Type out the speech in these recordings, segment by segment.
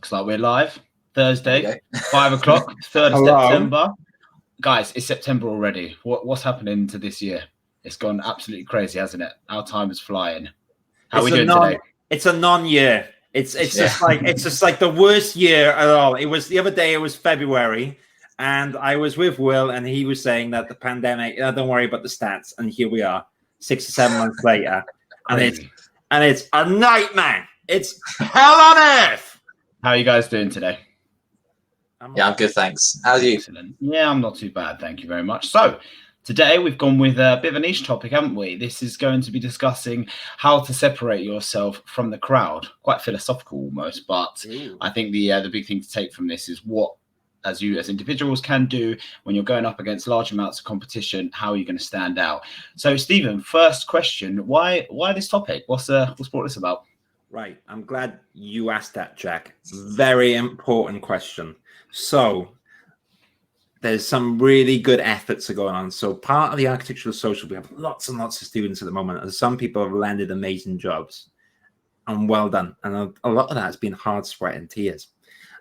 Looks like we're live. Thursday, Okay. 5 o'clock, 3rd of Hello. September. Guys, it's September already. What's happening to this year? It's gone absolutely crazy, hasn't it? Our time is flying. How are we doing today? It's a non-year. It's just like the worst year at all. It was the other day. It was February, and I was with Will, and he was saying that the pandemic. Don't worry about the stats. And here we are, 6 or 7 months later, and it's a nightmare. It's hell on earth. How are you guys doing today? I'm good, thanks. How are you? Excellent. Yeah, I'm not too bad. Thank you very much. So today we've gone with a bit of a niche topic, haven't we? This is going to be discussing how to separate yourself from the crowd. Quite philosophical almost, but I think the big thing to take from this is what as individuals can do when you're going up against large amounts of competition. How are you going to stand out? So Stephen, first question, why this topic? What's brought this about? Right. I'm glad you asked that, Jack. Very important question. So there's some really good efforts are going on. So part of the Architectural Social, we have lots and lots of students at the moment, and some people have landed amazing jobs, and well done. And a lot of that has been hard sweat and tears.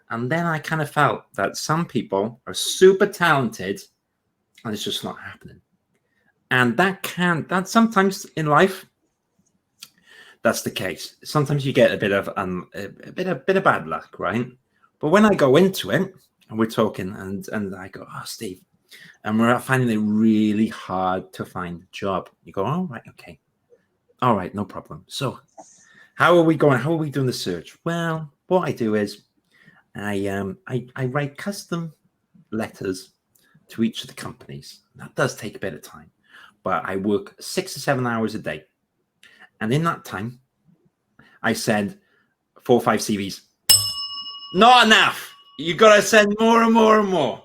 And then I kind of felt that some people are super talented, and it's just not happening. And that sometimes in life, that's the case. Sometimes you get a bit of bad luck, right? But when I go into it and we're talking and I go, oh, Steve, and we're finding it really hard to find a job. You go, oh, right, okay. All right, no problem. So how are we going? How are we doing the search? Well, what I do is I write custom letters to each of the companies. That does take a bit of time, but I work 6 or 7 hours a day. And in that time, I send 4 or 5 CVs. Not enough. You got to send more and more and more.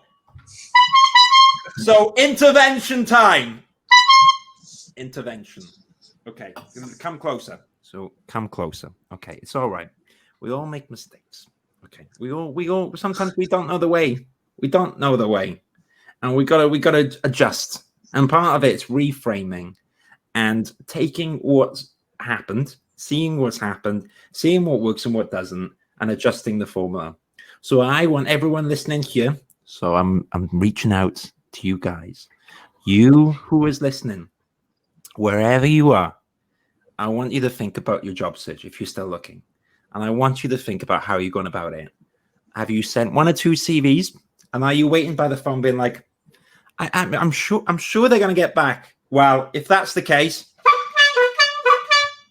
So intervention time. Intervention. Okay, come closer. So come closer. Okay, it's all right. We all make mistakes. Okay, we all. Sometimes we don't know the way. We don't know the way, and we gotta adjust. And part of it's reframing and taking what's happened, seeing what's happened, seeing what works and what doesn't, and adjusting the formula. So I want everyone listening here. So I'm reaching out to you guys, you who is listening, wherever you are. I want you to think about your job search if you're still looking, and I want you to think about how you're going about it. Have you sent 1 or 2 CVs, and are you waiting by the phone, being like, I'm sure they're going to get back? Well, if that's the case,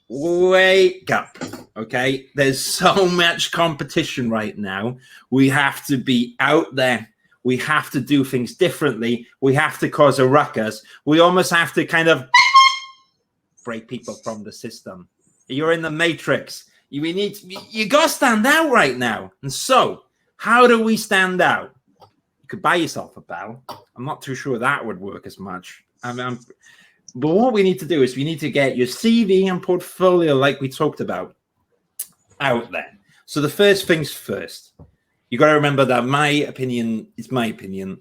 wake up. Okay, there's so much competition right now. We have to be out there. We have to do things differently. We have to cause a ruckus. We almost have to kind of break people from the system. You're in the matrix. You got to stand out right now. And so how do we stand out? You could buy yourself a bell. I'm not too sure that would work as much. But what we need to do is we need to get your CV and portfolio, like we talked about, out there. So the first things first, you got to remember that my opinion is my opinion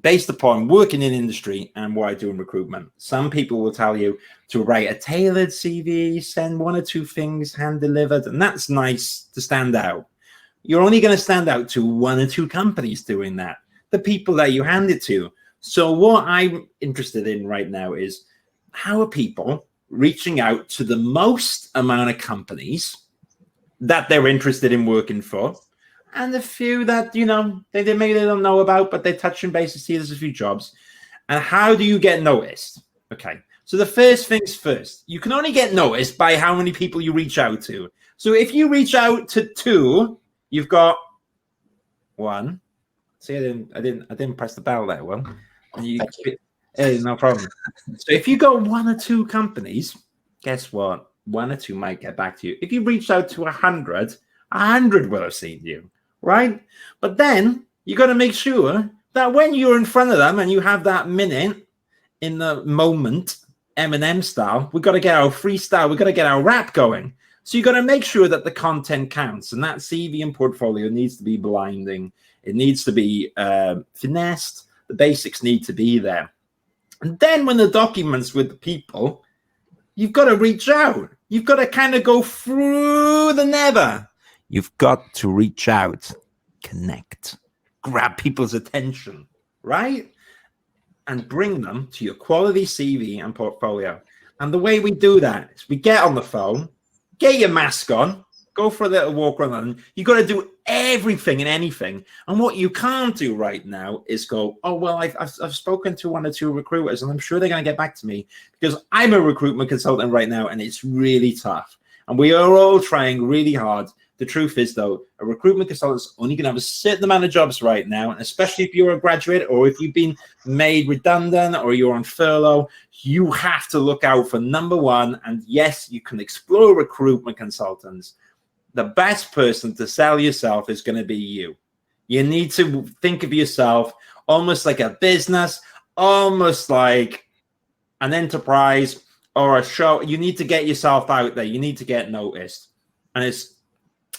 based upon working in industry and what I do in recruitment. Some people will tell you to write a tailored CV, send 1 or 2 things hand delivered, and that's nice to stand out. You're only going to stand out to 1 or 2 companies doing that, the people that you hand it to. So what I'm interested in right now is how are people reaching out to the most amount of companies that they're interested in working for, and a few that, they maybe they don't know about, but they're touching base to see there's a few jobs. And how do you get noticed? Okay, so the first things first, you can only get noticed by how many people you reach out to. So if you reach out to 2, you've got 1. See, I didn't press the bell there. Well, no problem. So if you go 1 or 2 companies, guess what? 1 or 2 might get back to you. If you reach out to 100, 100 will have seen you, right? But then you got to make sure that when you're in front of them and you have that minute in the moment, Eminem style, we got to get our freestyle, we got to get our rap going. So you got to make sure that the content counts, and that CV and portfolio needs to be blinding. It needs to be finessed. The basics need to be there. And then when the documents with the people, you've got to reach out. You've got to kind of go through the nether. You've got to reach out, connect, grab people's attention, right? And bring them to your quality CV and portfolio. And the way we do that is we get on the phone, get your mask on, go for a little walk around. You got to do everything and anything. And what you can't do right now is go, oh, well, I've spoken to 1 or 2 recruiters and I'm sure they're going to get back to me, because I'm a recruitment consultant right now and it's really tough. And we are all trying really hard. The truth is, though, a recruitment consultant's only going to have a certain amount of jobs right now, and especially if you're a graduate or if you've been made redundant or you're on furlough, you have to look out for number one. And yes, you can explore recruitment consultants. The best person to sell yourself is going to be you. You need to think of yourself almost like a business, almost like an enterprise or a show. You need to get yourself out there. You need to get noticed. And it's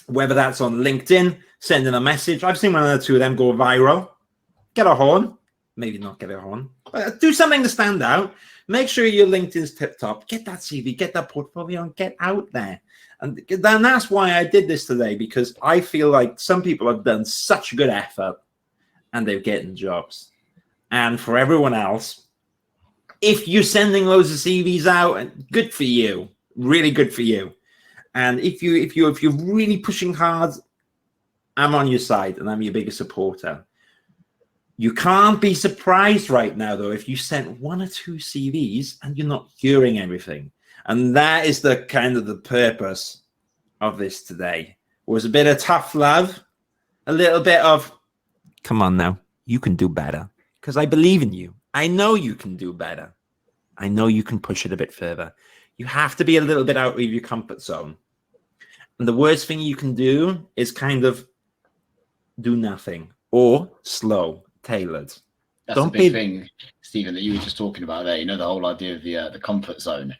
whether that's on LinkedIn, sending a message. I've seen 1 or 2 of them go viral. Get a horn. Maybe not get a horn. But do something to stand out. Make sure your LinkedIn's tip top. Get that CV, get that portfolio, and get out there. And that's why I did this today, because I feel like some people have done such good effort and they're getting jobs. And for everyone else, if you're sending loads of CVs out, good for you. Really good for you. And if you're really pushing hard, I'm on your side and I'm your biggest supporter. You can't be surprised right now, though, if you sent 1 or 2 CVs and you're not hearing everything. And that is the kind of the purpose of this today. It was a bit of tough love, a little bit of, come on now, you can do better. Because I believe in you. I know you can do better. I know you can push it a bit further. You have to be a little bit out of your comfort zone. And the worst thing you can do is kind of do nothing or slow, tailored. That's a big thing, Stephen, that you were just talking about there. You know, the whole idea of the comfort zone.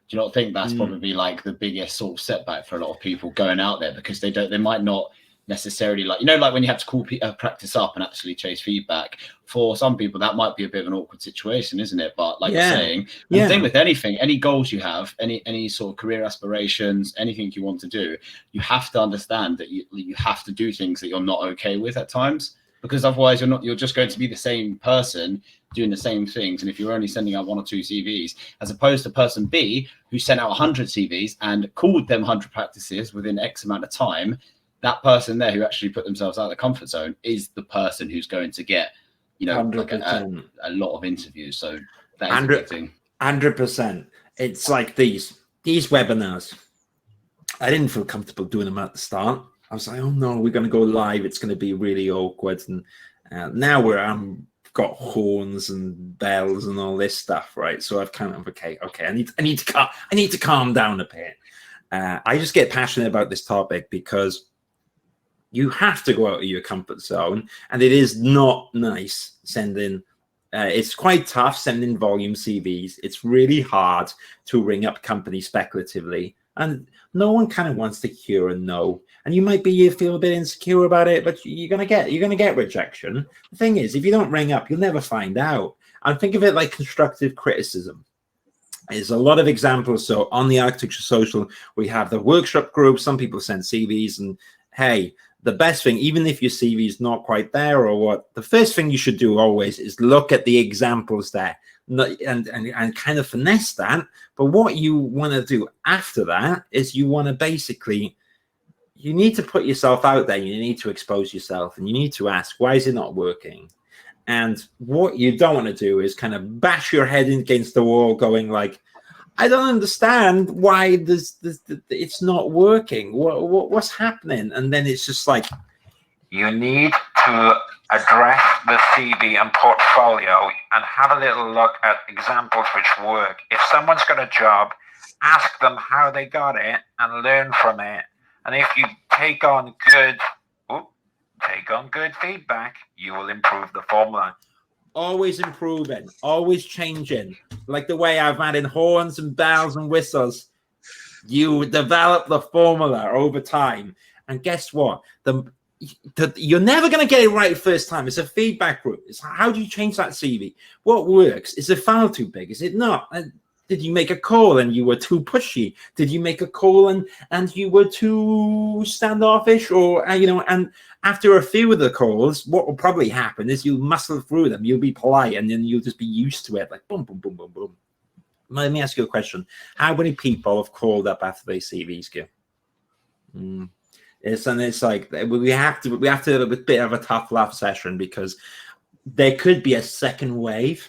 Do you not think that's probably like the biggest sort of setback for a lot of people going out there, because they might not necessarily, like, you know, like when you have to call practice up and actually chase feedback, for some people that might be a bit of an awkward situation, isn't it? But like you're saying, the thing with anything, any goals you have, any sort of career aspirations, anything you want to do, you have to understand that you have to do things that you're not okay with at times, because otherwise you're just going to be the same person doing the same things. And if you're only sending out 1 or 2 CVs, as opposed to person B who sent out 100 CVs and called them 100 practices within X amount of time, that person there who actually put themselves out of the comfort zone is the person who's going to get, you know, like a lot of interviews. So that is a big thing. 100%. It's like these webinars. I didn't feel comfortable doing them at the start. I was like, oh no, we're going to go live. It's going to be really awkward. And now I'm got horns and bells and all this stuff, right? So I've kind of okay. I need to calm down a bit. I just get passionate about this topic because you have to go out of your comfort zone, and it is not nice sending. It's quite tough sending volume CVs. It's really hard to ring up companies speculatively, and no one kind of wants to hear a no. And you might feel a bit insecure about it, but you're gonna get rejection. The thing is, if you don't ring up, you'll never find out. And think of it like constructive criticism. There's a lot of examples. So on the Architecture Social, we have the workshop group. Some people send CVs, and hey, the best thing, even if your CV is not quite there or what, the first thing you should do always is look at the examples there and kind of finesse that. But what you want to do after that is you want to basically, you need to put yourself out there. You need to expose yourself, and you need to ask, why is it not working? And what you don't want to do is kind of bash your head against the wall going like, I don't understand why this it's not working. What's happening? And then it's just like, you need to address the CV and portfolio and have a little look at examples which work. If someone's got a job, ask them how they got it and learn from it. And if you take on good feedback, you will improve the formula. Always improving, always changing. Like the way I've added horns and bells and whistles. You develop the formula over time. And guess what? You're never going to get it right first time. It's a feedback group. It's how do you change that CV? What works? Is the file too big? Is it not? Did you make a call and you were too pushy? Did you make a call and you were too standoffish? Or, and after a few of the calls, what will probably happen is you'll muscle through them. You'll be polite and then you'll just be used to it. Like boom, boom, boom, boom, boom. Let me ask you a question. How many people have called up after they see these go? It's like we have to have a bit of a tough love session, because there could be a second wave.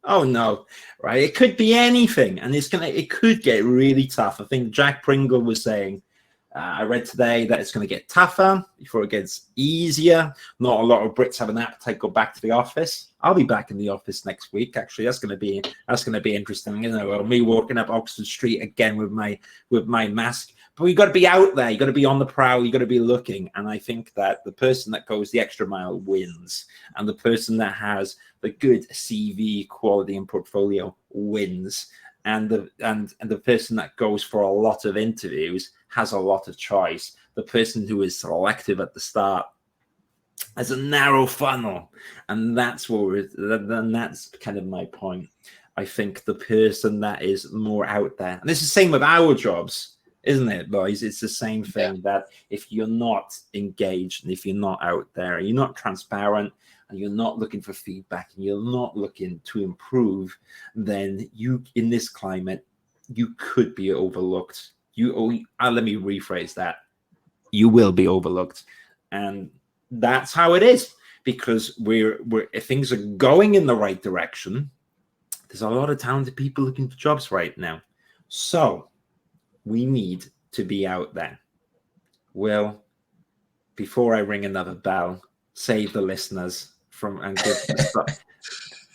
Oh no, right? It could be anything, and it could get really tough. I think Jack Pringle was saying, I read today that it's going to get tougher before it gets easier. Not a lot of Brits have an appetite to go back to the office. I'll be back in the office next week. Actually, that's going to be interesting. Me walking up Oxford Street again with my mask. But you got to be out there. You got to be on the prowl. You got to be looking. And I think that the person that goes the extra mile wins, and the person that has the good CV quality and portfolio wins. And the person that goes for a lot of interviews has a lot of choice. The person who is selective at the start has a narrow funnel, and that's that's kind of my point. I think the person that is more out there, and it's the same with our jobs, isn't it, boys? It's the same thing, that if you're not engaged and if you're not out there, and you're not transparent, and you're not looking for feedback, and you're not looking to improve, then you, in this climate, you could be overlooked. Let me rephrase that. You will be overlooked, and that's how it is, because if things are going in the right direction, there's a lot of talented people looking for jobs right now. So we need to be out there. Well, before I ring another bell, save the listeners from and give stuff.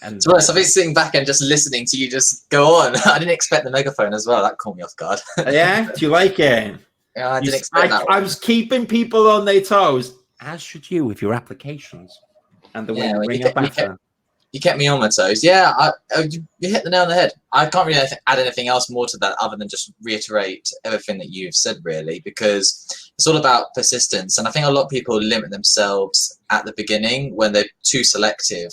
And so I've been sitting back and just listening to you just go on. I didn't expect the megaphone as well. That caught me off guard. Yeah, do you like it? Yeah, I didn't expect that. I was keeping people on their toes, as should you with your applications and the way you ring up after. You kept me on my toes. Yeah, you hit the nail on the head. I can't really add anything else more to that other than just reiterate everything that you've said, really, because it's all about persistence. And I think a lot of people limit themselves at the beginning when they're too selective,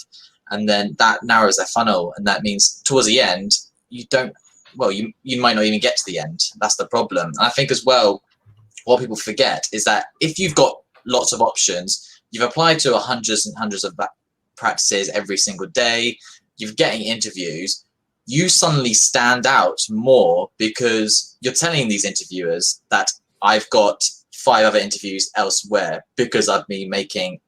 and then that narrows their funnel. And that means towards the end, you might not even get to the end. That's the problem. And I think as well, what people forget is that if you've got lots of options, you've applied to hundreds and hundreds of practices every single day, you're getting interviews, you suddenly stand out more because you're telling these interviewers that I've got 5 other interviews elsewhere because I've been making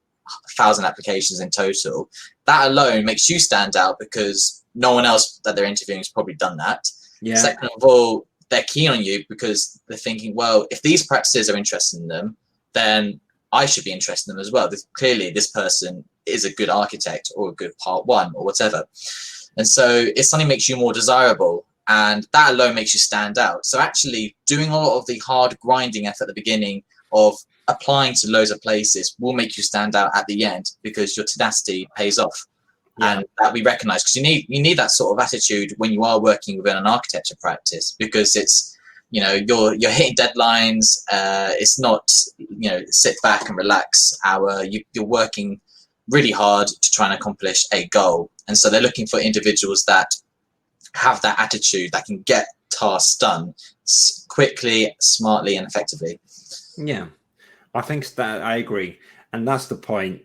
1,000 applications in total. That alone makes you stand out because no one else that they're interviewing has probably done that. Yeah. Second of all, they're keen on you because they're thinking, well, if these practices are interested in them, then I should be interested in them as well. Clearly, this person is a good architect or a good part 1 or whatever. And so it suddenly makes you more desirable, and that alone makes you stand out. So actually doing a lot of the hard grinding effort at the beginning of applying to loads of places will make you stand out at the end because your tenacity pays off. Yeah. And that we recognize, because you need that sort of attitude when you are working within an architecture practice, because it's, you're hitting deadlines. It's not, sit back and relax. You're working really hard to try and accomplish a goal. And so they're looking for individuals that have that attitude, that can get tasks done quickly, smartly, and effectively. Yeah, I think that I agree. And that's the point.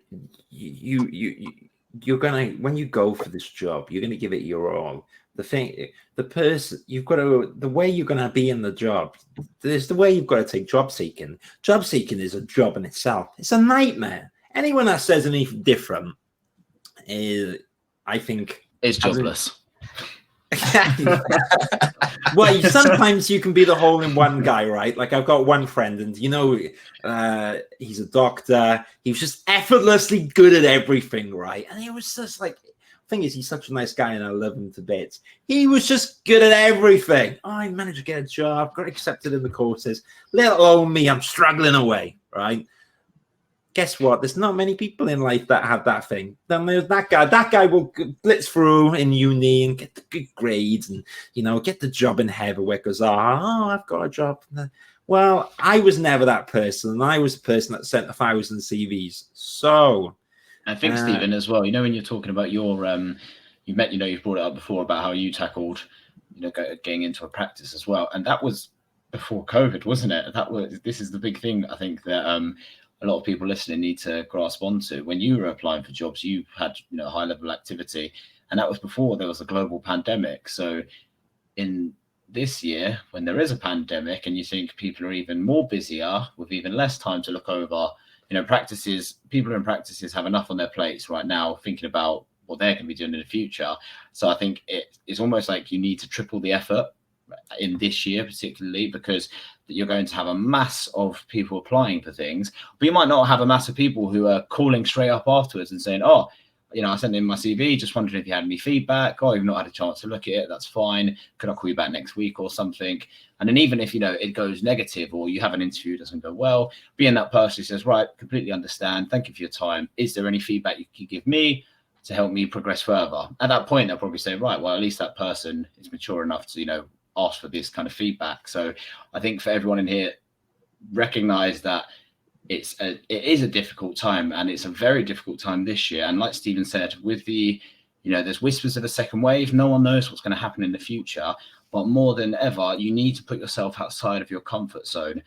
You're gonna, when you go for this job, you're gonna give it your all. The way you're gonna be in the job, there's the way you've got to take job seeking. Job seeking is a job in itself. It's a nightmare. Anyone that says anything different I think it's jobless. Well, sometimes you can be the hole-in-one guy, right? Like I've got one friend, and he's a doctor. He was just effortlessly good at everything, right? And he was just like, thing is, he's such a nice guy, and I love him to bits. He was just good at everything. Oh, I managed to get a job, got accepted in the courses. Let alone me, I'm struggling away, right? Guess what? There's not many people in life that have that thing. Then there's that guy. That guy will blitz through in uni and get the good grades and, get the job in heaven where it goes, I've got a job. Well, I was never that person. And I was the person that sent 1,000 CVs. So I think, Stephen, as well, when you're talking about your you met, you've brought it up before about how you tackled, getting into a practice as well, and that was before COVID, wasn't it? This is the big thing I think that a lot of people listening need to grasp onto. When you were applying for jobs, you had high level activity, and that was before there was a global pandemic. So in this year, when there is a pandemic and you think people are even more busier with even less time to look over, practices, people in practices have enough on their plates right now thinking about what they're going to be doing in the future. So I think it's almost like you need to triple the effort in this year, particularly because you're going to have a mass of people applying for things, but you might not have a mass of people who are calling straight up afterwards and saying, oh, I sent in my CV, just wondering if you had any feedback. Oh, you've not had a chance to look at it. That's fine. Could I call you back next week or something? And then even if, it goes negative or you have an interview, doesn't go well, being that person who says, right, completely understand. Thank you for your time. Is there any feedback you could give me to help me progress further? At that point, they'll probably say, right, well, at least that person is mature enough to, ask for this kind of feedback. So I think for everyone in here, recognize that it is a difficult time, and it's a very difficult time this year. And like Stephen said, with the, there's whispers of a second wave. No one knows what's going to happen in the future, but more than ever, you need to put yourself outside of your comfort zone.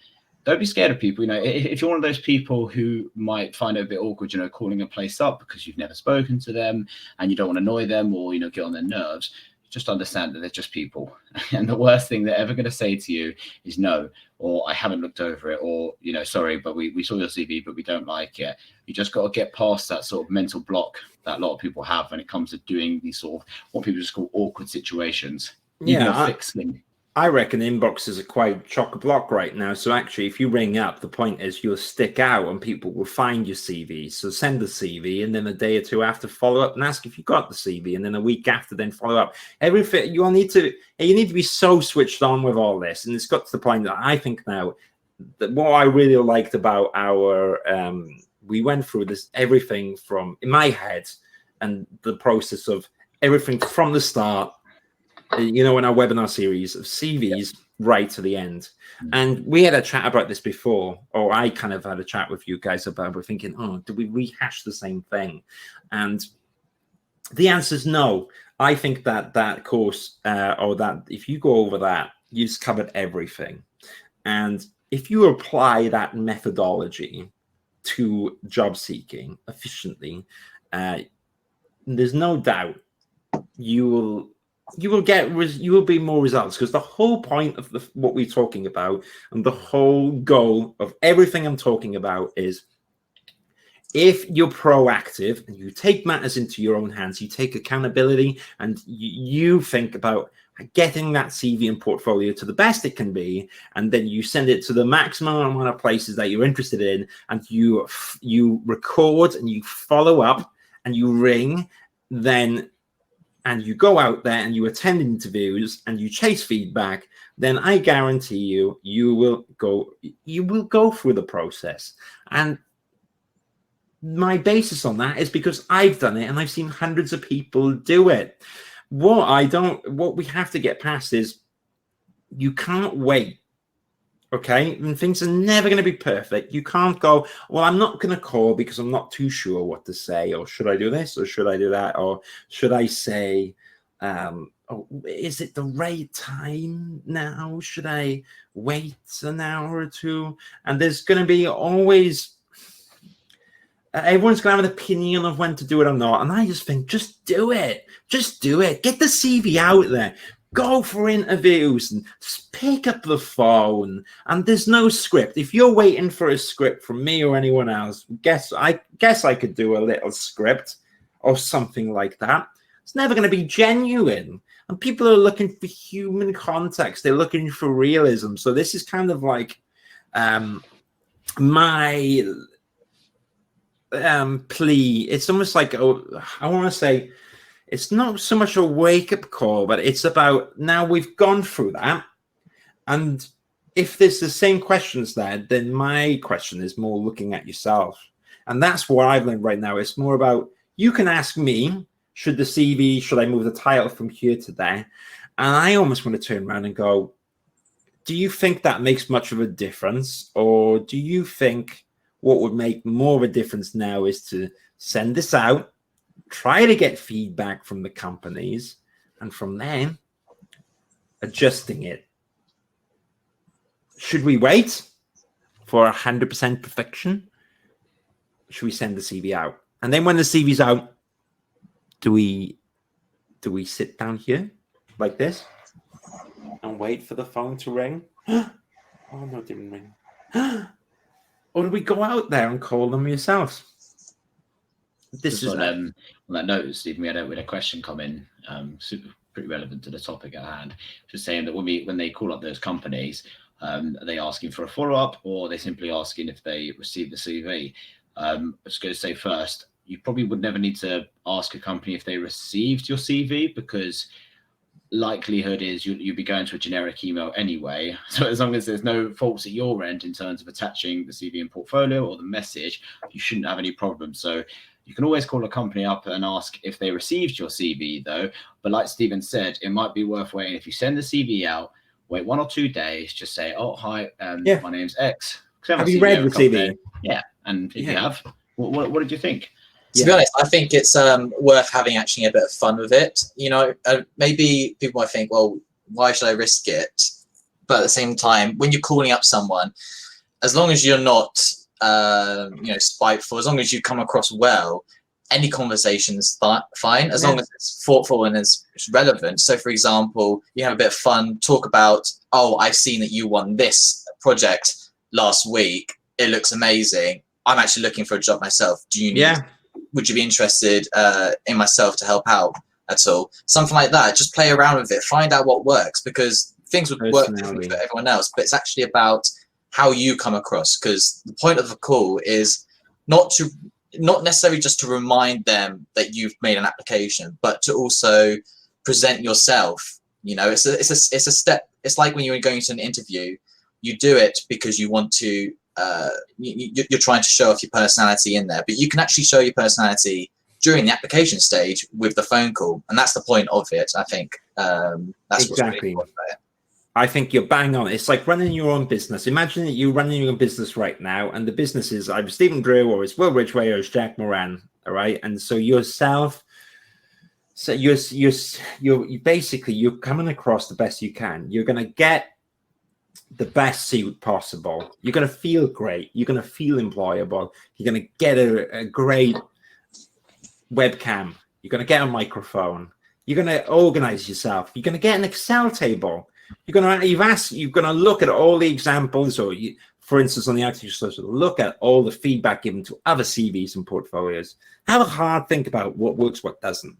Don't be scared of people. If you're one of those people who might find it a bit awkward, calling a place up because you've never spoken to them and you don't want to annoy them or, get on their nerves, just understand that they're just people. And the worst thing they're ever going to say to you is no, or I haven't looked over it, or, sorry, but we saw your CV, but we don't like it. You just got to get past that sort of mental block that a lot of people have when it comes to doing these sort of what people just call awkward situations. I reckon inboxes are quite chock-a-block right now. So actually, if you ring up, the point is you'll stick out and people will find your CV. So send the CV, and then a day or two after, follow up and ask if you got the CV, and then a week after, then follow up. Everything you need to be so switched on with all this, and it's got to the point that I think now that what I really liked about our we went through this everything from in my head and the process of everything from the start. In our webinar series of CVs right to the end. And we had a chat about this before, or I kind of had a chat with you guys about, we're thinking, oh, do we rehash the same thing? And the answer is no. I think that course, or that if you go over that, you've covered everything. And if you apply that methodology to job seeking efficiently, there's no doubt you will be more results, because the whole point of what we're talking about and the whole goal of everything I'm talking about is if you're proactive and you take matters into your own hands, you take accountability and you think about getting that CV and portfolio to the best it can be, and then you send it to the maximum amount of places that you're interested in, and you record and you follow up and you ring, and you go out there and you attend interviews and you chase feedback, then I guarantee you will go through the process. And my basis on that is because I've done it and I've seen hundreds of people do it. What we have to get past is you can't wait. Okay, and things are never going to be perfect. You can't go, well, I'm not going to call because I'm not too sure what to say, or should I do this, or should I do that, or should I say, is it the right time now? Should I wait an hour or two? And there's going to be always, everyone's going to have an opinion of when to do it or not. And I just think, just do it. Just do it. Get the CV out there. Go for interviews and just pick up the phone. And there's no script. If you're waiting for a script from me or anyone else, I guess I could do a little script or something like that. It's never going to be genuine. And people are looking for human context. They're looking for realism. So this is kind of like my plea. It's almost like, I want to say, it's not so much a wake-up call, but it's about, now we've gone through that. And if there's the same questions there, then my question is more looking at yourself. And that's what I've learned right now. It's more about, you can ask me, should I move the title from here to there? And I almost want to turn around and go, do you think that makes much of a difference? Or do you think what would make more of a difference now is to send this out, try to get feedback from the companies, and from then adjusting it. Should we wait for 100% perfection? Should we send the CV out? And then when the CV's out, do we sit down here like this and wait for the phone to ring? Oh no, it didn't ring. Or do we go out there and call them yourselves? This Just is on that note, Stephen, we had a question come in, pretty relevant to the topic at hand. Just saying that when they call up those companies, are they asking for a follow-up, or are they simply asking if they receive the CV? I'm just going to say first, you probably would never need to ask a company if they received your CV, because likelihood is you'd be going to a generic email anyway. So as long as there's no faults at your end in terms of attaching the CV and portfolio or the message, you shouldn't have any problems. So you can always call a company up and ask if they received your CV though. But like Stephen said, it might be worth waiting. If you send the CV out, wait 1 or 2 days, just say, oh, hi, my name's X. Have you read the CV? Yeah. And if you have, what did you think? To be honest, I think it's worth having actually a bit of fun with it. You know, maybe people might think, well, why should I risk it? But at the same time, when you're calling up someone, as long as you're not, spiteful, as long as you come across well, any conversation is fine, as long as it's thoughtful and it's relevant. So, for example, you have a bit of fun, talk about, oh, I've seen that you won this project last week. It looks amazing. I'm actually looking for a job myself. Do you need? Would you be interested in myself to help out at all? Something like that. Just play around with it. Find out what works, because things would work differently for everyone else. But it's actually about how you come across, because the point of the call is not necessarily just to remind them that you've made an application, but to also present yourself. You know, it's a step. It's like when you're going to an interview, you do it because you want to. You're trying to show off your personality in there, but you can actually show your personality during the application stage with the phone call, and that's the point of it. I think that's exactly. What's really about it. I think you're bang on. It's like running your own business. Imagine that you're running your own business right now, and the business is either Stephen Drew or it's Will Ridgway or it's Jack Moran. All right, and so yourself. So you're basically you're coming across the best you can. You're gonna get the best suit possible. You're going to feel great. You're going to feel employable. You're going to get a great webcam. You're going to get a microphone. You're going to organize yourself. You're going to get an Excel table. You're going to look at all the examples, or for instance, on the artificial social, look at all the feedback given to other CVs and portfolios. Have a hard think about what works, what doesn't.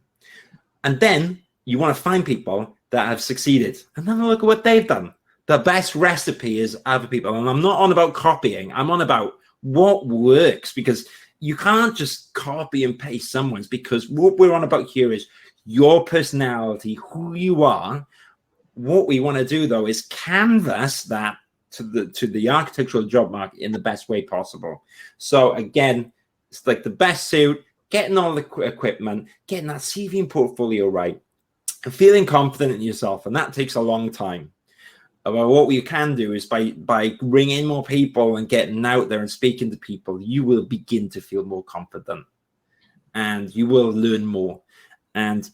And then you want to find people that have succeeded, and then look at what they've done. The best recipe is other people. And I'm not on about copying. I'm on about what works, because you can't just copy and paste someone's, because what we're on about here is your personality, who you are. What we want to do, though, is canvas that to the architectural job market in the best way possible. So, again, it's like the best suit, getting all the equipment, getting that CV and portfolio right, and feeling confident in yourself. And that takes a long time. Well, what you can do is by bringing more people and getting out there and speaking to people, you will begin to feel more confident, and you will learn more. And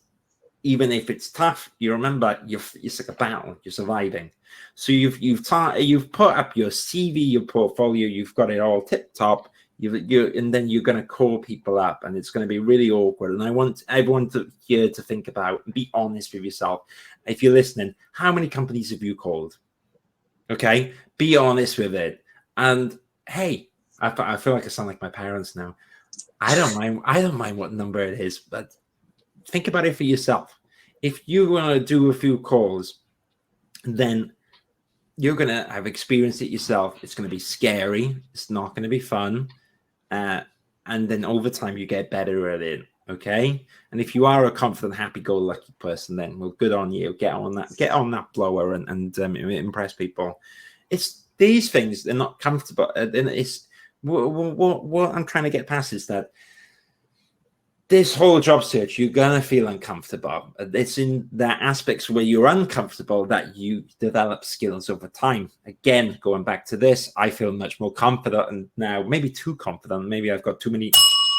even if it's tough, you remember it's like a battle. You're surviving. So you've put up your CV, your portfolio. You've got it all tip top. And then you're going to call people up, and it's going to be really awkward. And I want everyone here to think about and be honest with yourself. If you're listening, how many companies have you called? Okay, be honest with it. And hey, I feel like I sound like my parents now. I don't mind what number it is, but think about it for yourself. If you want to do a few calls, then you're going to have experienced it yourself. It's going to be scary. It's not going to be fun. And then over time, you get better at it. Okay. And if you are a confident, happy-go-lucky person, then well, good on you. Get on that blower and impress people. It's these things, they're not comfortable. And it's what I'm trying to get past is that this whole job search, you're gonna feel uncomfortable. It's in the aspects where you're uncomfortable that you develop skills over time. Again, going back to this, I feel much more confident, and now maybe too confident. Maybe I've got too many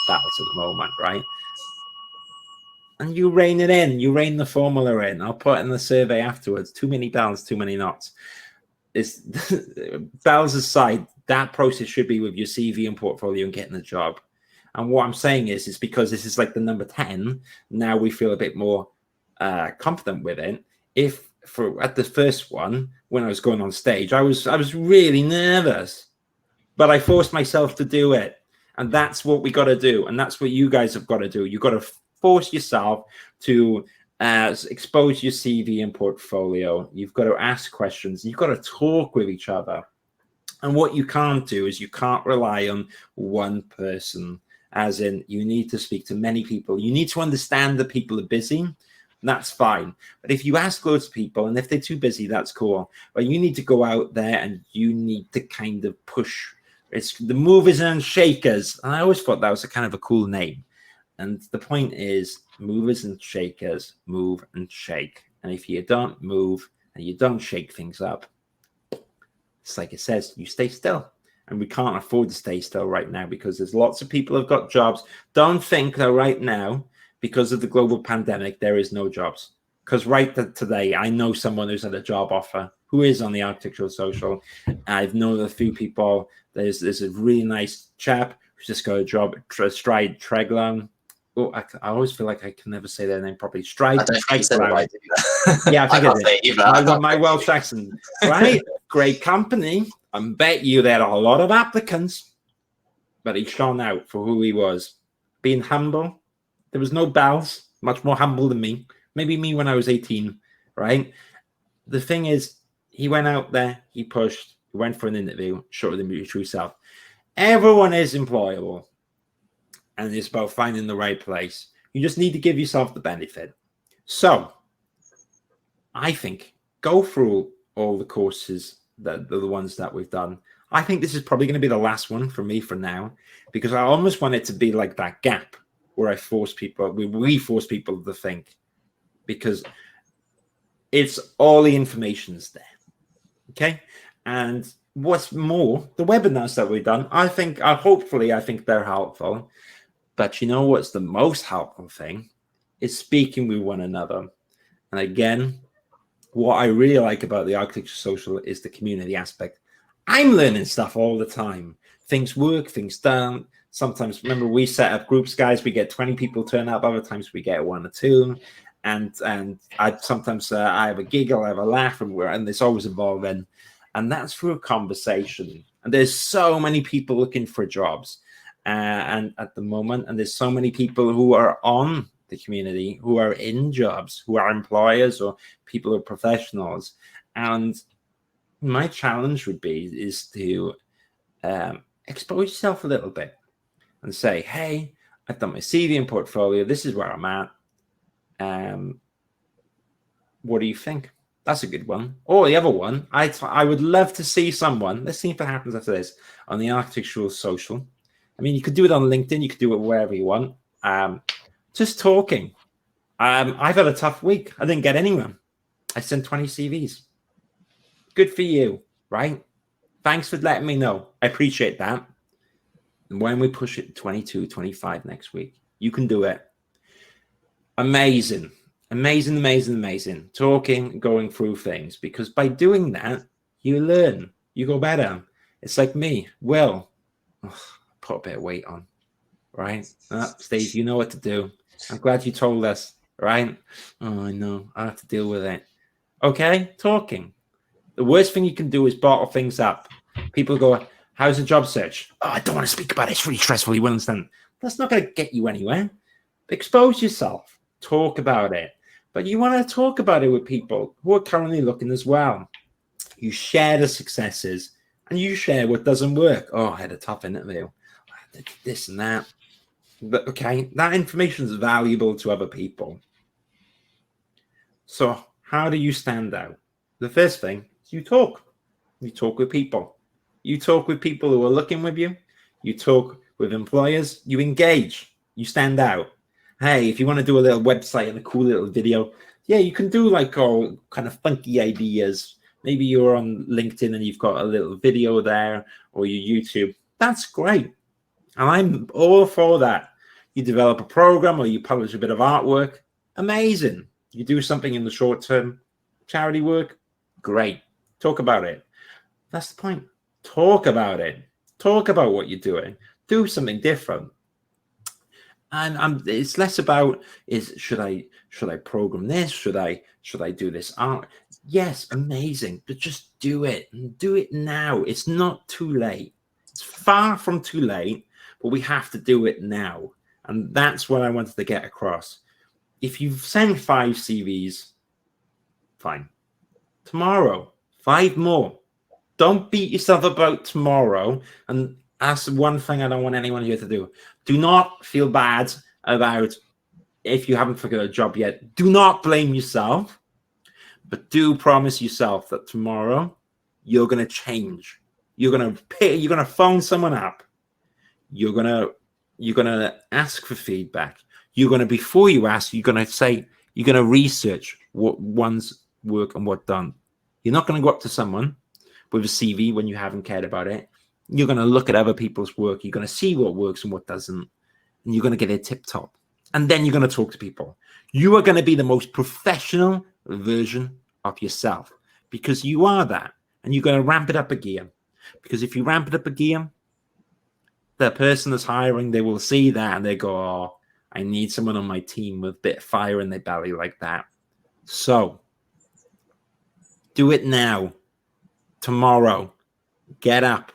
battles at the moment, right? and you rein it in. You rein the formula in. I'll put in the survey afterwards. Too many bells, too many knots. It's bells aside, that process should be with your CV and portfolio and getting the job. And what I'm saying is, it's because this is like the number 10. Now we feel a bit more confident with it. At the first one, when I was going on stage, I was really nervous, but I forced myself to do it. And that's what we got to do. And that's what you guys have got to do. You've got to force yourself to expose your CV and portfolio. You've got to ask questions. You've got to talk with each other. And what you can't do is you can't rely on one person, as in you need to speak to many people. You need to understand that people are busy. That's fine. But if you ask loads of people, and if they're too busy, that's cool. But you need to go out there and you need to kind of push. It's the movers and shakers. And I always thought that was a kind of a cool name. And the point is, movers and shakers move and shake. And if you don't move and you don't shake things up, it's like it says, you stay still. And we can't afford to stay still right now because there's lots of people who've got jobs. Don't think that right now, because of the global pandemic, there is no jobs. Because today, I know someone who's had a job offer who is on the Architectural Social. I've known a few people. There's a really nice chap who's just got a job at Stride Treglan. Oh, I always feel like I can never say their name properly. Stride Treglan. Yeah, I think I got my Welsh accent. Right? Great company. I bet you there are a lot of applicants. But he shone out for who he was. Being humble. There was no bells. Much more humble than me. Maybe me when I was 18, right? The thing is, he went out there, he pushed, he went for an interview, showed them your true self. Everyone is employable, and it's about finding the right place. You just need to give yourself the benefit. So, I think go through all the courses that the ones that we've done. I think this is probably going to be the last one for me for now, because I almost want it to be like that gap where we force people to think, because it's all the information's there. Okay. And what's more, the webinars that we've done, I think they're helpful. But you know what's the most helpful thing is speaking with one another. And again, what I really like about the Architecture Social is the community aspect. I'm learning stuff all the time. Things work, things don't. Sometimes, remember, we set up groups, guys. We get 20 people turn up. Other times we get 1 or 2. And I sometimes I have a giggle, I have a laugh, and it's always evolving. And that's through a conversation. And there's so many people looking for jobs, and at the moment, and there's so many people who are on the community, who are in jobs, who are employers or people who are professionals. And my challenge would be is to expose yourself a little bit and say, hey, I've done my CV and portfolio. This is where I'm at. What do you think? That's a good one. Or the other one, I would love to see someone, let's see if it happens after this, on the Architectural Social. I mean, you could do it on LinkedIn, you could do it wherever you want. Just talking. I've had a tough week. I didn't get anyone. I sent 20 CVs. Good for you, right? Thanks for letting me know. I appreciate that. And when we push it 22, 25 next week, you can do it. Amazing. Amazing, amazing, amazing. Talking, going through things. Because by doing that, you learn. You go better. It's like me. Will. Put a bit of weight on. Right? Steve, you know what to do. I'm glad you told us. Right? Oh, I know. I have to deal with it. Okay? Talking. The worst thing you can do is bottle things up. People go, how's the job search? Oh, I don't want to speak about it. It's really stressful. You won't understand. That's not going to get you anywhere. Expose yourself. Talk about it. But you want to talk about it with people who are currently looking as well. You share the successes and you share what doesn't work. Oh, I had a tough interview. I did this and that. But okay, that information is valuable to other people. So how do you stand out? The first thing is you talk. You talk with people. You talk with people who are looking with you. You talk with employers. You engage. You stand out. Hey, if you want to do a little website and a cool little video, yeah, you can do like all kind of funky ideas. Maybe you're on LinkedIn and you've got a little video there, or your YouTube. That's great. And I'm all for that. You develop a program or you publish a bit of artwork. Amazing. You do something in the short term, charity work, great. Talk about it. That's the point. Talk about it. Talk about what you're doing. Do something different. And it's less about should I program this? Should I do this art? Yes, amazing, but just do it and do it now. It's not too late. It's far from too late, but we have to do it now. And that's what I wanted to get across. If you've sent 5 CVs, fine. Tomorrow, 5 more. Don't beat yourself about tomorrow. And that's one thing I don't want anyone here to do. Do not feel bad about if you haven't figured out a job yet. Do not blame yourself, but do promise yourself that tomorrow you're going to change. You're going to phone someone up. You're going to ask for feedback. You're going to, before you ask, you're going to research what one's work and what done. You're not going to go up to someone with a CV when you haven't cared about it. You're going to look at other people's work. You're going to see what works and what doesn't. And you're going to get it tip top. And then you're going to talk to people. You are going to be the most professional version of yourself because you are that. And you're going to ramp it up a gear. Because if you ramp it up a gear, the person that's hiring, they will see that and they go, oh, I need someone on my team with a bit of fire in their belly like that. So do it now. Tomorrow. Get up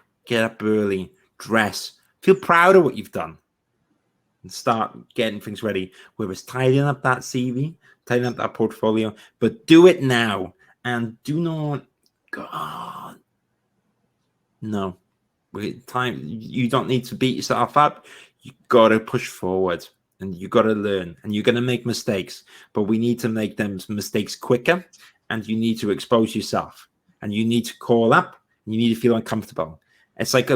early, dress, feel proud of what you've done, and start getting things ready. Whether it's tidying up that CV, tidying up that portfolio, but do it now and do not go, oh, no. Time, you don't need to beat yourself up. You got to push forward and you got to learn, and you're going to make mistakes, but we need to make them mistakes quicker, and you need to expose yourself, and you need to call up, and you need to feel uncomfortable. It's like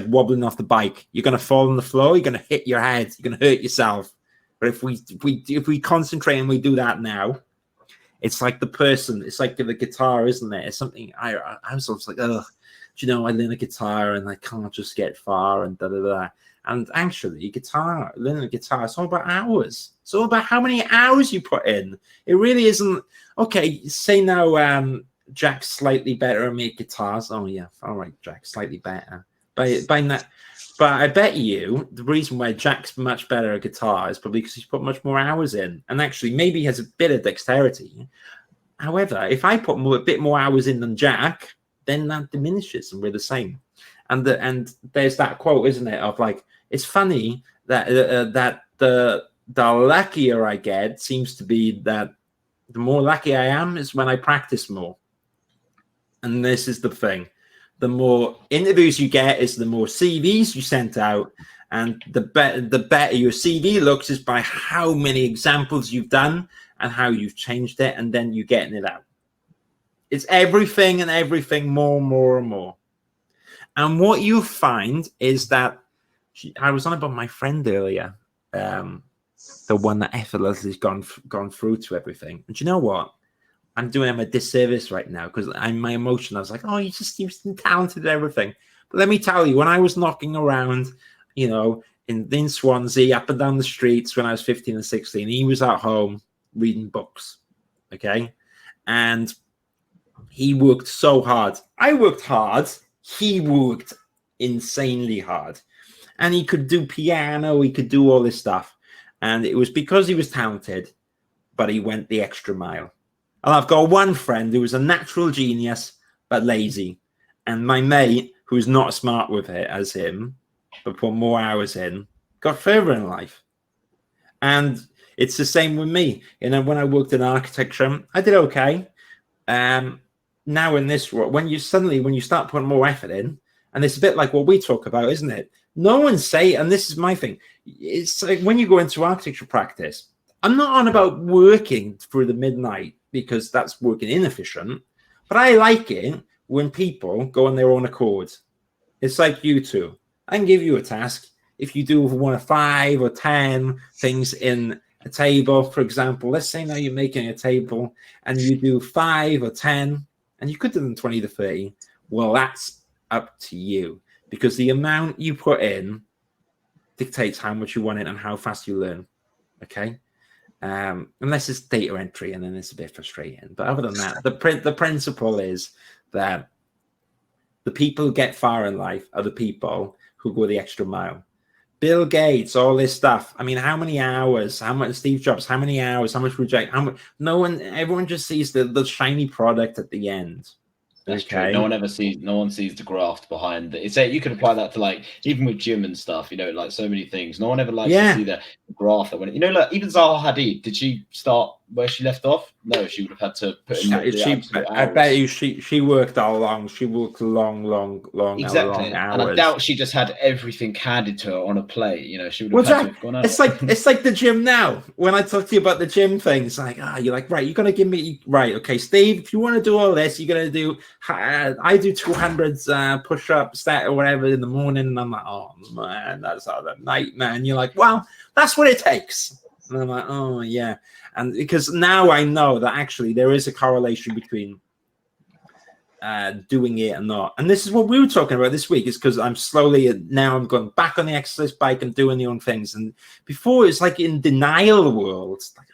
wobbling off the bike. You're going to fall on the floor. You're going to hit your head. You're going to hurt yourself. But if we concentrate and we do that now, it's like the person. It's like the guitar, isn't it? It's something I was always like, oh, you know, I learn a guitar and I can't just get far and da da da. And actually, learning a guitar, it's all about hours. It's all about how many hours you put in. It really isn't. Okay, say now, Jack's slightly better at making guitars. Oh yeah, all right, Jack, slightly better. But I bet you the reason why Jack's much better at guitar is probably because he's put much more hours in, and actually maybe he has a bit of dexterity. However, if I put a bit more hours in than Jack, then that diminishes, and we're the same. And there's that quote, isn't it? Of like, it's funny that the luckier I get seems to be that the more lucky I am is when I practice more. And this is the thing. The more interviews you get is the more CVs you sent out. And the better your CV looks is by how many examples you've done and how you've changed it. And then you're getting it out. It's everything and everything more and more and more. And what you find is that I was on about my friend earlier, the one that effortlessly has gone through to everything. And you know what? I'm doing him a disservice right now because my emotion. I was like, oh, he just seems talented at everything. But let me tell you, when I was knocking around, you know, in Swansea, up and down the streets when I was 15 and 16, he was at home reading books. Okay. And he worked so hard. I worked hard. He worked insanely hard. And he could do piano. He could do all this stuff. And it was because he was talented, but he went the extra mile. And I've got one friend who was a natural genius, but lazy. And my mate, who's not as smart with it as him, but put more hours in, got further in life. And it's the same with me. You know, when I worked in architecture, I did okay. Now in this, when you start putting more effort in, and it's a bit like what we talk about, isn't it? No one say, and this is my thing, it's like when you go into architecture practice, I'm not on about working through the midnight because that's working inefficient, but I like it when people go on their own accord. It's like you two. I can give you a task. If you do one of 5 or 10 things in a table, for example, let's say now you're making a table and you do 5 or 10, and you could do them 20 to 30. Well, that's up to you because the amount you put in dictates how much you want it and how fast you learn. Okay. unless it's data entry, and then it's a bit frustrating. But other than that, the principle is that the people who get far in life are the people who go the extra mile. Bill Gates, all this stuff. I mean, how many hours? How much Steve Jobs? How many hours? How much Reject? How much? No one. Everyone just sees the shiny product at the end. That's true. No one sees the graft behind it. It's you could apply that to like even with gym and stuff, like so many things. No one ever likes to see the graft that went. Like even Zaha Hadid, did she start where she left off? No, she would have had to put in I bet you she worked all along. She worked long exactly. hours. And I doubt she just had everything handed to her on a plate. She would have had to have gone out. It's like the gym now. When I talk to you about the gym things, like you're like, right, you're gonna give me okay, Steve, if you want to do all this, you're gonna do I do 200 push-ups or whatever in the morning, and I'm like, oh man, that's a nightmare. And you're like, well, that's what it takes. And I'm like, oh yeah. And because now I know that actually there is a correlation between doing it and not. And this is what we were talking about this week, is because I'm going back on the exercise bike and doing the own things. And before it's like in denial world, it's like,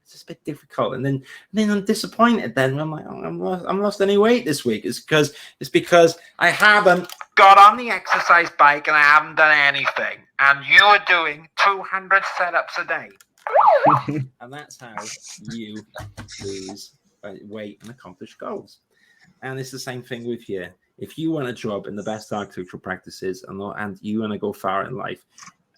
it's just a bit difficult. And then I'm disappointed. Then I'm like, I'm lost any weight this week. It's because I haven't got on the exercise bike and I haven't done anything. And you're doing 200 setups a day. And that's how you lose weight and accomplish goals. And it's the same thing with you. If you want a job in the best architectural practices and you want to go far in life,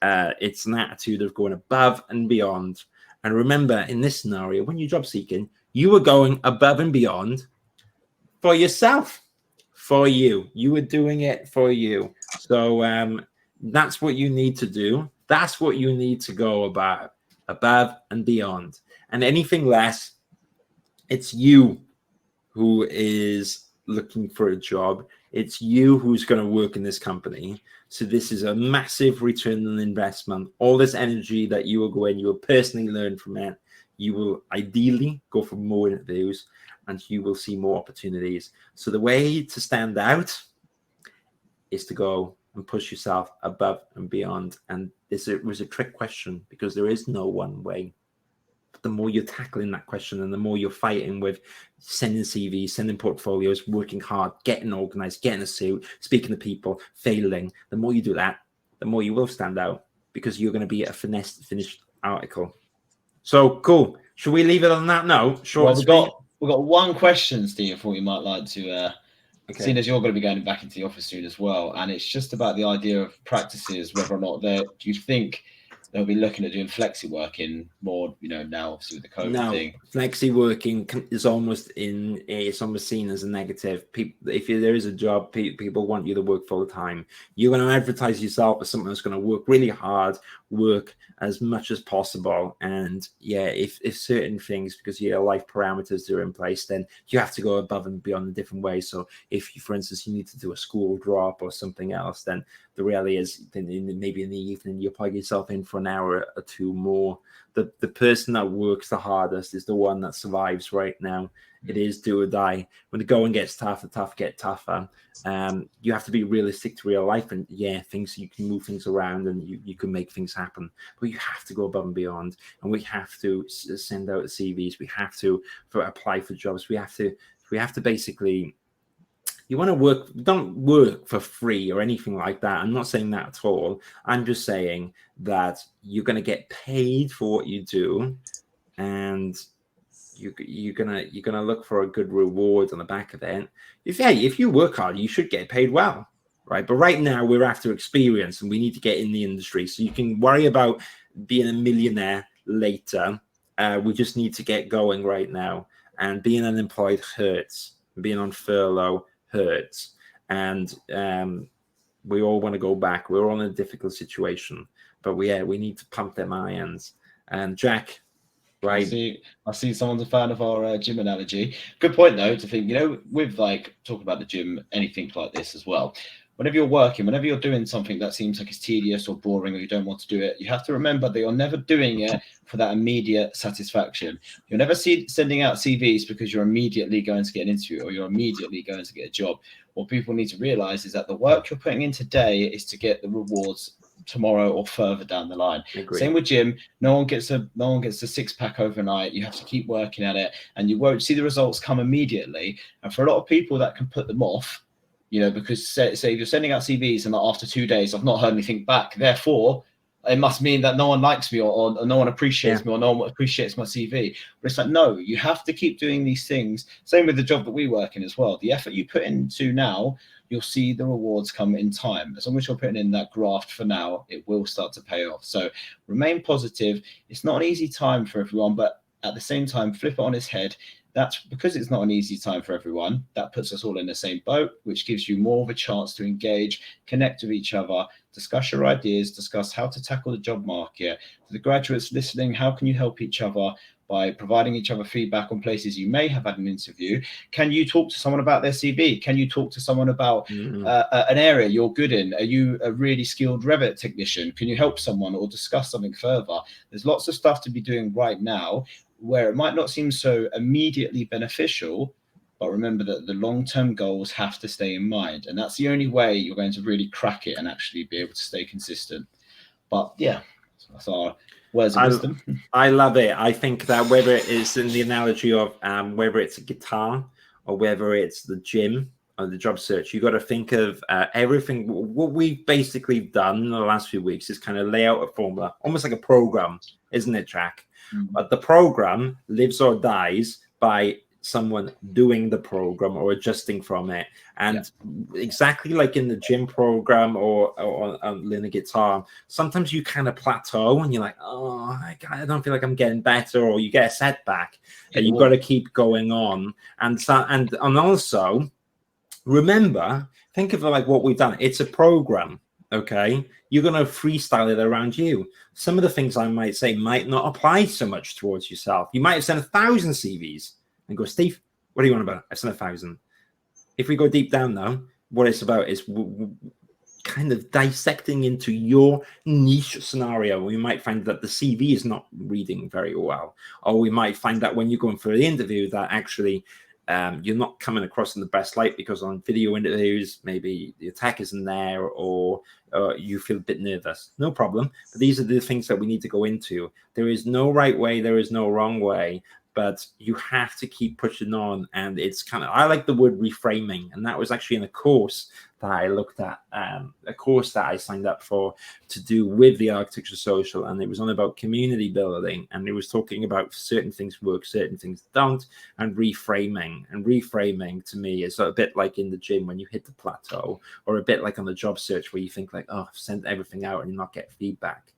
it's an attitude of going above and beyond. And remember, in this scenario, when you're job seeking, you were going above and beyond for yourself, for you. You were doing it for you. So that's what you need to do. That's what you need to go about, above and beyond. And anything less, it's you who is looking for a job. It's you who's going to work in this company. So this is a massive return on investment. All this energy that you will go in, you will personally learn from it. You will ideally go for more interviews and you will see more opportunities. So the way to stand out is to go and push yourself above and beyond. And this was a trick question because there is no one way. But the more you're tackling that question and the more you're fighting with sending CVs, sending portfolios, working hard, getting organized, getting a suit, speaking to people, failing, the more you do that, the more you will stand out because you're going to be a finished article. So cool. Should we leave it on that note? Short. Well, we've got one question, Steve, I thought you might like to seeing as you're going to be going back into the office soon as well. And it's just about the idea of practices, whether or not do you think they'll be looking at doing flexi working more, now obviously with the COVID thing. Flexi working is almost seen as a negative. If there is a job, people want you to work full time. You're going to advertise yourself as someone that's going to work really hard, work as much as possible. And if certain things, because your life parameters are in place, then you have to go above and beyond in different ways. So if, for instance, you need to do a school drop or something else, then the reality is maybe in the evening, you plug yourself in for an hour or two more. The person that works the hardest is the one that survives right now. It is do or die. When the going gets tough, the tough get tougher. You have to be realistic to real life, and you can move things around and you can make things happen. But you have to go above and beyond, and we have to send out CVs. We have to apply for jobs. We have to basically. You want to work, don't work for free or anything like that. I'm not saying that at all. I'm just saying that you're going to get paid for what you do, and you're gonna look for a good reward on the back of it. If you work hard, you should get paid well, right? But right now we're after experience, and we need to get in the industry. So you can worry about being a millionaire later. We just need to get going right now. And being unemployed hurts. Being on furlough hurts, and we all want to go back. We're all in a difficult situation, but we need to pump them irons. And Jack, right? I see someone's a fan of our gym analogy. Good point though, to think, with like talking about the gym, anything like this as well. Whenever you're working, whenever you're doing something that seems like it's tedious or boring or you don't want to do it, you have to remember that you're never doing it for that immediate satisfaction. You're never sending out CVs because you're immediately going to get an interview or you're immediately going to get a job. What people need to realize is that the work you're putting in today is to get the rewards tomorrow or further down the line. Agree. Same with gym. No one gets a six-pack overnight. You have to keep working at it, and you won't see the results come immediately. And for a lot of people, that can put them off, because say if you're sending out CVs and after 2 days I've not heard anything back, therefore it must mean that no one likes me or no one appreciates me or no one appreciates my CV. But it's like, no, you have to keep doing these things. Same with the job that we work in as well. The effort you put into now, you'll see the rewards come in time. As long as you're putting in that graft for now, it will start to pay off. So remain positive. It's not an easy time for everyone, but at the same time, flip it on its head. That's because it's not an easy time for everyone. That puts us all in the same boat, which gives you more of a chance to engage, connect with each other, discuss your ideas, discuss how to tackle the job market. For the graduates listening, how can you help each other by providing each other feedback on places you may have had an interview? Can you talk to someone about their CV? Can you talk to someone about an area you're good in? Are you a really skilled Revit technician? Can you help someone or discuss something further? There's lots of stuff to be doing right now where it might not seem so immediately beneficial, but remember that the long-term goals have to stay in mind. And that's the only way you're going to really crack it and actually be able to stay consistent. But yeah, that's our words of wisdom. I love it. I think that whether it is in the analogy of whether it's a guitar or whether it's the gym or the job search, you got to think of everything. What we've basically done in the last few weeks is kind of lay out a formula, almost like a program, isn't it, Jack? But the program lives or dies by someone doing the program or adjusting from it. And exactly like in the gym program or on the guitar, sometimes you kind of plateau and you're like, oh, I don't feel like I'm getting better, or you get a setback, and you've got to keep going on. And also remember, think of it like what we've done. It's a program. Okay, you're going to freestyle it around you. Some of the things I might say might not apply so much towards yourself. You might have sent 1,000 CVs and go, Steve, what do you want about? I've sent 1,000. If we go deep down though, what it's about is kind of dissecting into your niche scenario. We might find that the CV is not reading very well, or we might find that when you're going for the interview that actually you're not coming across in the best light because on video interviews, maybe the attack isn't there, or you feel a bit nervous. No problem. But these are the things that we need to go into. There is no right way. There is no wrong way. But you have to keep pushing on. And it's kind of, I like the word reframing. And that was actually in a course that I looked at, a course that I signed up for to do with the Architecture Social. And it was on about community building. And it was talking about certain things work, certain things don't, and reframing. And reframing to me is a bit like in the gym when you hit the plateau, or a bit like on the job search where you think like, oh, I've sent everything out and you not get feedback.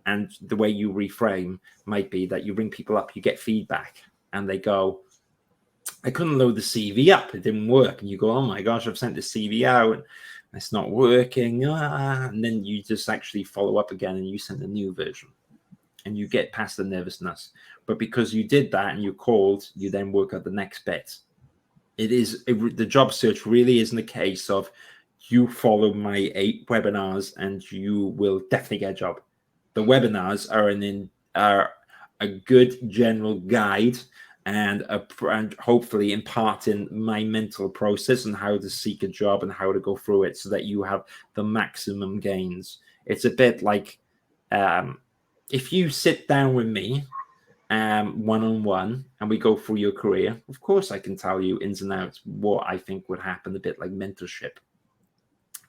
And the way you reframe might be that you bring people up, you get feedback, and they go, I couldn't load the CV up. It didn't work. And you go, oh my gosh, I've sent the CV out and it's not working. And then you just actually follow up again and you send a new version and you get past the nervousness. But because you did that and you called, you then work out the next bit. The job search really isn't a case of you follow my 8 webinars and you will definitely get a job. The webinars are a good general guide and hopefully imparting my mental process on how to seek a job and how to go through it so that you have the maximum gains. It's a bit like if you sit down with me one-on-one and we go through your career, of course I can tell you ins and outs what I think would happen, a bit like mentorship.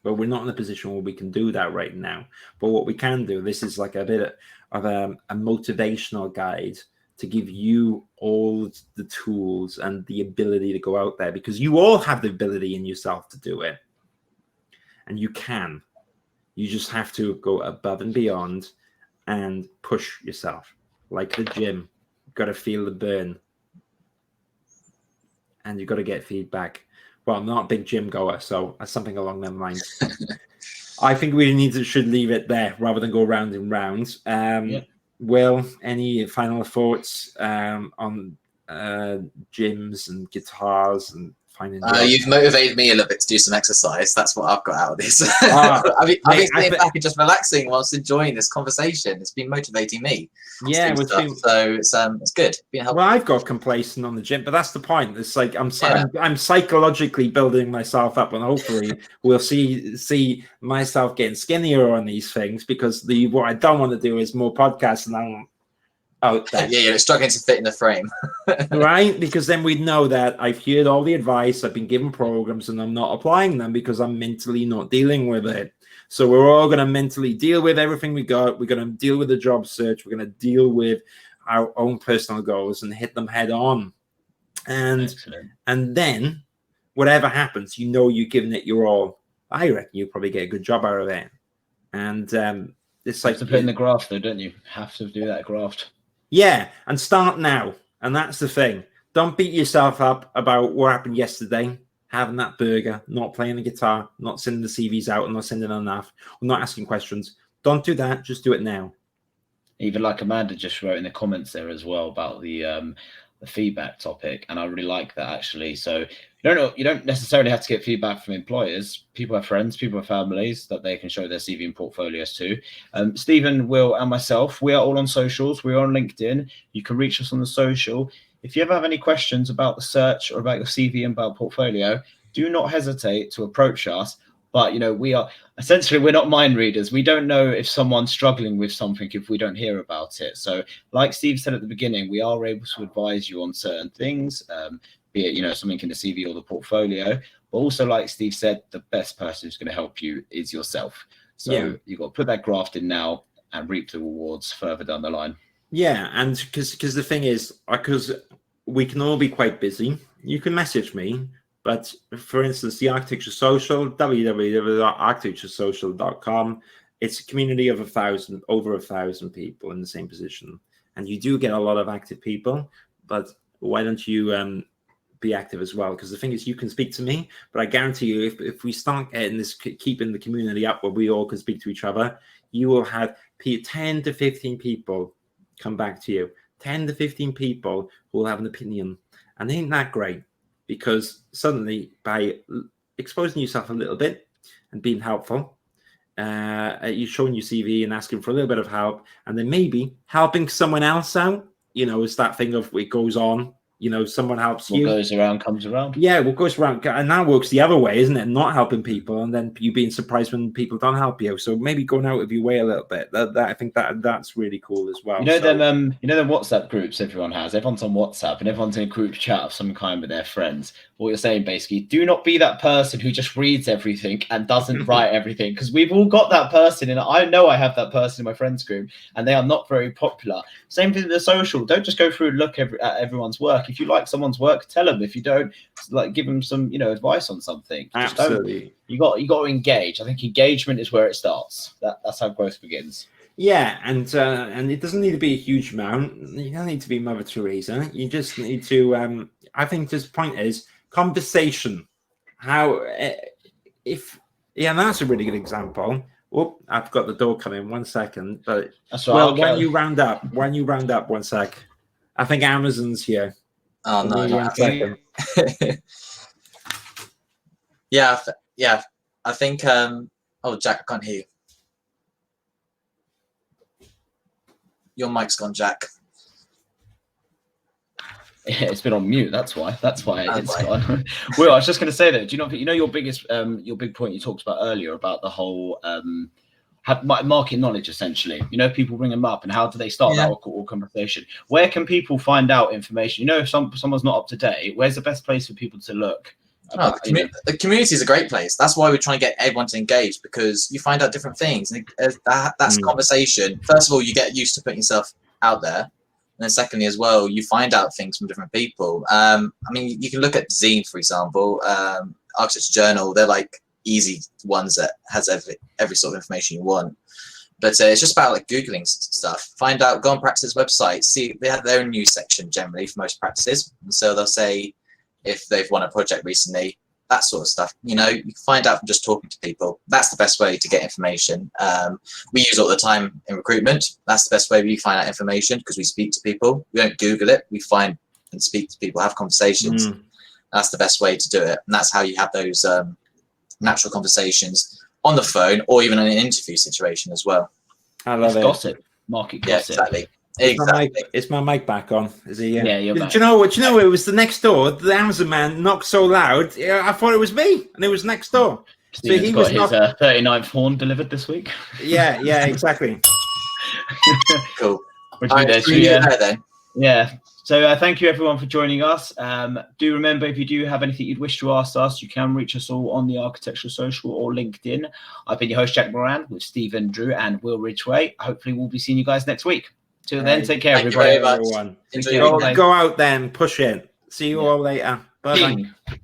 But we're not in a position where we can do that right now. But what we can do, this is like a bit of a motivational guide to give you all the tools and the ability to go out there, because you all have the ability in yourself to do it. And you can. You just have to go above and beyond and push yourself. Like the gym, you've got to feel the burn. And you've got to get feedback. Well, I'm not a big gym goer, so something along them lines. I think we should leave it there rather than go round and round. Will, any final thoughts on gyms and guitars and finding. You've motivated me a little bit to do some exercise. That's what I've got out of this. Ah, I've been mate, sitting back and just relaxing whilst enjoying this conversation. It's been motivating me. Yeah, So it's good. Been helpful. Well, I've got complacent on the gym, but that's the point. It's like I'm psychologically building myself up, and hopefully we'll see myself getting skinnier on these things, because what I don't want to do is more podcasts, and I'm out there. Yeah, you're struggling to fit in the frame. Right? Because then we'd know that I've heard all the advice, I've been given programs, and I'm not applying them because I'm mentally not dealing with it. So we're all going to mentally deal with everything we got. We're going to deal with the job search. We're going to deal with our own personal goals and hit them head on. And then whatever happens, you're giving it your all. I reckon you'll probably get a good job out of it. And it's like to put in the graft, though, don't you? Have to do that graft. Yeah, and start now. And that's the thing. Don't beat yourself up about what happened yesterday. Having that burger, not playing the guitar, not sending the CVs out, and not sending enough, or not asking questions. Don't do that. Just do it now. Even like Amanda just wrote in the comments there as well about the feedback topic, and I really like that, actually. So you don't necessarily have to get feedback from employers. People have friends, people have families that they can show their CV and portfolios to. Stephen, Will, and myself, we are all on socials. We're on LinkedIn. You can reach us on the social. If you ever have any questions about the search or about your CV and about portfolio, do not hesitate to approach us. But, we're not mind readers. We don't know if someone's struggling with something if we don't hear about it. So like Steve said at the beginning, we are able to advise you on certain things, be it, something in the CV or the portfolio. But also, like Steve said, the best person who's going to help you is yourself. So you've got to put that graft in now and reap the rewards further down the line. Yeah, and because the thing is, because we can all be quite busy, you can message me. But for instance, the Architecture Social, www.architecturesocial.com, it's a community of over 1,000 people in the same position. And you do get a lot of active people, but why don't you be active as well? Because the thing is, you can speak to me, but I guarantee you, if we start getting this, keeping the community up where we all can speak to each other, you will have 10 to 15 people come back to you. 10 to 15 people who will have an opinion. And ain't that great? Because suddenly, by exposing yourself a little bit and being helpful, you're showing your CV and asking for a little bit of help, and then maybe helping someone else out. It's that thing of it goes on. Someone helps you. What goes around comes around. Yeah, what goes around, and that works the other way, isn't it? Not helping people, and then you being surprised when people don't help you. So maybe going out of your way a little bit. I think that's really cool as well. Them WhatsApp groups everyone has. Everyone's on WhatsApp, and everyone's in a group chat of some kind with their friends. What you're saying, basically, do not be that person who just reads everything and doesn't write everything, because we've all got that person, and I know I have that person in my friends group, and they are not very popular. Same thing with the social. Don't just go through and look at everyone's work. If you like someone's work, tell them. If you don't, give them some advice on something. Absolutely. You got to engage. I think engagement is where it starts. That's how growth begins. Yeah, and it doesn't need to be a huge amount. You don't need to be Mother Teresa. You just need to. I think the point is conversation. That's a really good example. Oh, I've got the door coming. 1 second, but that's right. When you round up, 1 sec. I think Amazon's here. Oh no! 1 second. Yeah. I think. Oh, Jack, I can't hear you. Your mic's gone, Jack. Yeah, it's been on mute. That's why it's gone. Well, I was just going to say that. Do you know your biggest, your big point you talked about earlier about the whole market knowledge, essentially. People ring them up, and how do they start that or conversation? Where can people find out information? If someone's not up to date, where's the best place for people to look? The community is a great place. That's why we're trying to get everyone to engage, because you find out different things. And that's conversation. First of all, you get used to putting yourself out there. And then secondly, as well, you find out things from different people. You can look at Zine, for example, Architecture Journal. They're like easy ones that has every sort of information you want. But it's just about Googling stuff. Find out, go on practice websites. See, they have their own news section generally for most practices. And so they'll say, if they've won a project recently, that sort of stuff. You can find out from just talking to people. That's the best way to get information. We use it all the time in recruitment. That's the best way we find out information, because we speak to people. We don't Google it. We find and speak to people, have conversations. That's the best way to do it. And that's how you have those natural conversations on the phone or even in an interview situation as well. I love it. Gossip, market gossip. Yeah, exactly. Is my mic back on? Is he? Yeah, you're back. Do you know what? It was the next door. The Amazon man knocked so loud, I thought it was me, and it was next door. Stephen's so he got his 39th horn delivered this week. Yeah, exactly. Cool. Then. Yeah. So thank you everyone for joining us. Do remember, if you do have anything you'd wish to ask us, you can reach us all on the Architectural Social or LinkedIn. I've been your host, Jack Moran, with Stephen, Drew, and Will Ridgway. Hopefully we'll be seeing you guys next week. Till then, take care, everybody. Everyone. Go out then, push it. See you all later. Bye-bye.